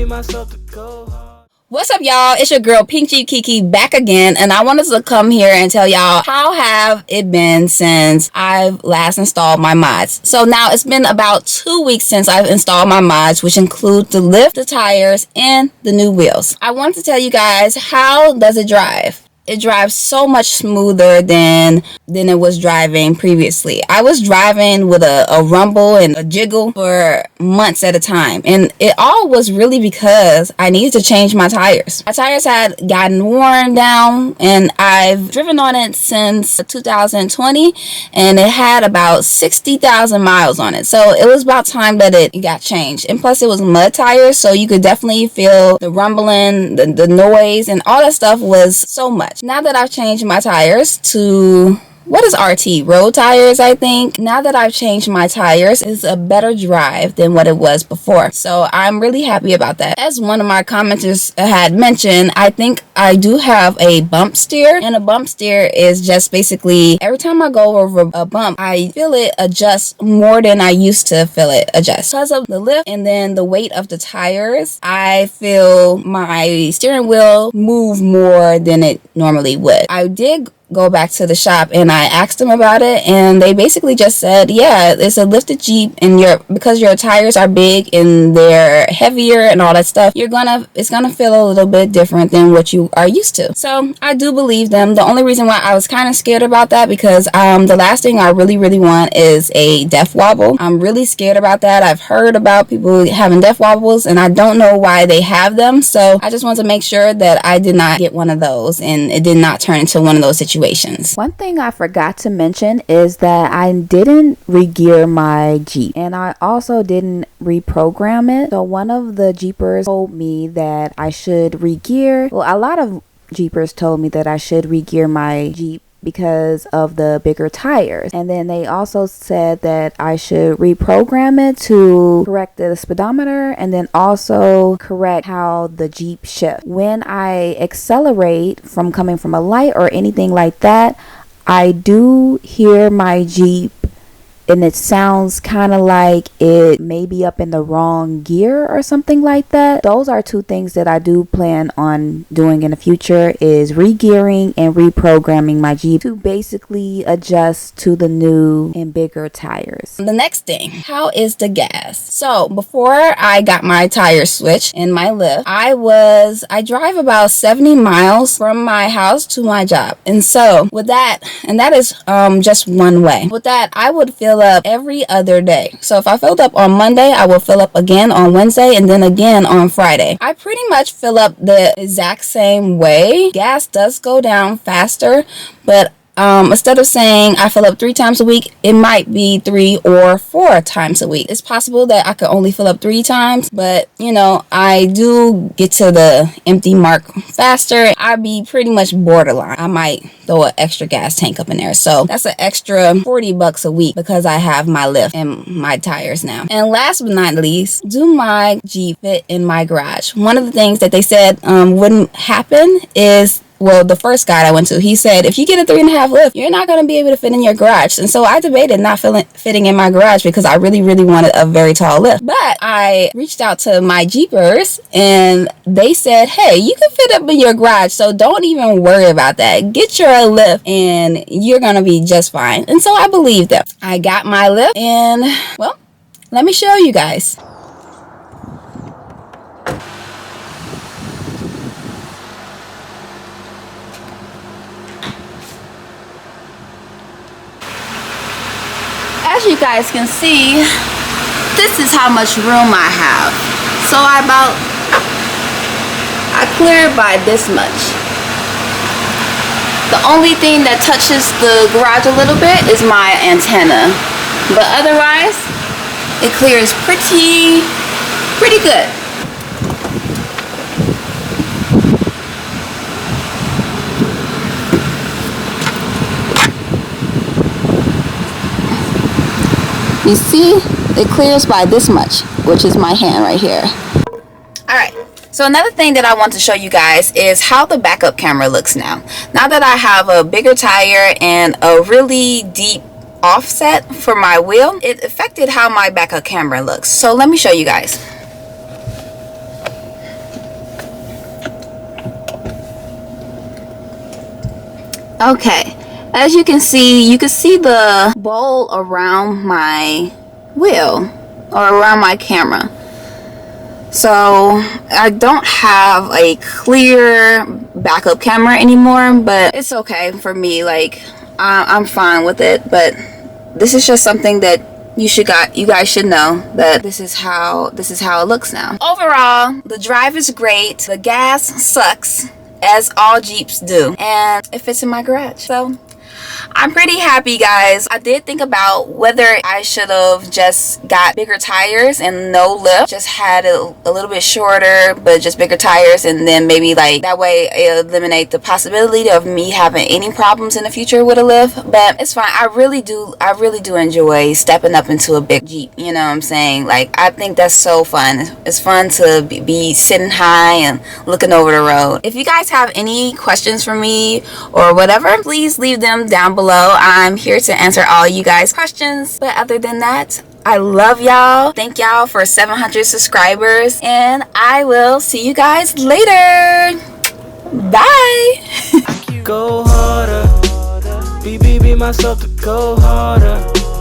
need myself to go hard. What's up, y'all? It's your girl Pink Jeep Kiki back again, and I wanted to come here and tell y'all how have it been since I've last installed my mods. So now it's been about 2 weeks since I've installed my mods, which include the lift, the tires, and the new wheels. I wanted to tell you guys, how does it drive? It drives so much smoother than it was driving previously. I was driving with a rumble and a jiggle for months at a time, and it all was really because I needed to change my tires. My tires had gotten worn down, and I've driven on it since 2020, and it had about 60,000 miles on it. So it was about time that it got changed. And plus it was mud tires, so you could definitely feel the rumbling, the noise, and all that stuff was so much. Now that I've changed my tires to, what is RT? Road tires, I think. Now that I've changed my tires, it's a better drive than what it was before. So I'm really happy about that. As one of my commenters had mentioned, I think I do have a bump steer. And a bump steer is just basically, every time I go over a bump, I feel it adjust more than I used to feel it adjust. Because of the lift and then the weight of the tires, I feel my steering wheel move more than it normally would. I did go back to the shop and I asked them about it, and they basically just said, yeah, it's a lifted Jeep, and because your tires are big and they're heavier and all that stuff, it's gonna feel a little bit different than what you are used to. So I do believe them. The only reason why I was kind of scared about that, because the last thing I really want is a death wobble. I'm really scared about that. I've heard about people having death wobbles, and I don't know why they have them. So I just want to make sure that I did not get one of those and it did not turn into one of those situations. One thing I forgot to mention is that I didn't re-gear my Jeep, and I also didn't reprogram it. So one of the Jeepers told me that I should re-gear. Well, a lot of Jeepers told me that I should re-gear my Jeep because of the bigger tires, and then they also said that I should reprogram it to correct the speedometer and then also correct how the Jeep shifts. When I accelerate from coming from a light or anything like that, I do hear my Jeep, and it sounds kind of like it may be up in the wrong gear or something like that. Those are two things that I do plan on doing in the future, is re-gearing and reprogramming my Jeep to basically adjust to the new and bigger tires. The next thing, how is the gas? So before I got my tire switched in my lift, I drive about 70 miles from my house to my job. And so with that, and that is just one way. With that, I would fill up every other day. So if I filled up on Monday, I will fill up again on Wednesday and then again on Friday. I pretty much fill up the exact same way. Gas does go down faster, but instead of saying I fill up 3 times a week, it might be 3 or 4 times a week. It's possible that I could only fill up 3 times, but you know, I do get to the empty mark faster. I'd be pretty much borderline. I might throw an extra gas tank up in there. So that's an extra $40 a week because I have my lift and my tires now. And last but not least, do my Jeep fit in my garage? One of the things that they said wouldn't happen is, well, the first guy I went to, he said, if you get a 3.5 lift, you're not going to be able to fit in your garage. And so I debated not fitting in my garage because I really wanted a very tall lift. But I reached out to my Jeepers and they said, hey, you can fit up in your garage, so don't even worry about that. Get your lift and you're going to be just fine. And so I believed them. I got my lift and, well, let me show you guys. As you guys can see, this is how much room I have. So I clear by this much. The only thing that touches the garage a little bit is my antenna, but otherwise it clears pretty good. You see, it clears by this much, which is my hand right here. Alright, so another thing that I want to show you guys is how the backup camera looks now. Now that I have a bigger tire and a really deep offset for my wheel, it affected how my backup camera looks. So let me show you guys. Okay, as you can see the bowl around my wheel or around my camera. So I don't have a clear backup camera anymore, but it's okay for me. Like I'm fine with it. But this is just something that you guys should know, that this is how it looks now. Overall, the drive is great. The gas sucks, as all Jeeps do, and it fits in my garage. So I'm pretty happy, guys. I did think about whether I should have just got bigger tires and no lift, just had it a little bit shorter but just bigger tires, and then maybe like that way it eliminate the possibility of me having any problems in the future with a lift. But it's fine. I really do enjoy stepping up into a big Jeep, you know what I'm saying? Like, I think that's so fun. It's fun to be sitting high and looking over the road. If you guys have any questions for me or whatever, please leave them down below. I'm here to answer all you guys' questions. But other than that, I love y'all. Thank y'all for 700 subscribers, and I will see you guys later. Bye. Go harder, be myself to go harder.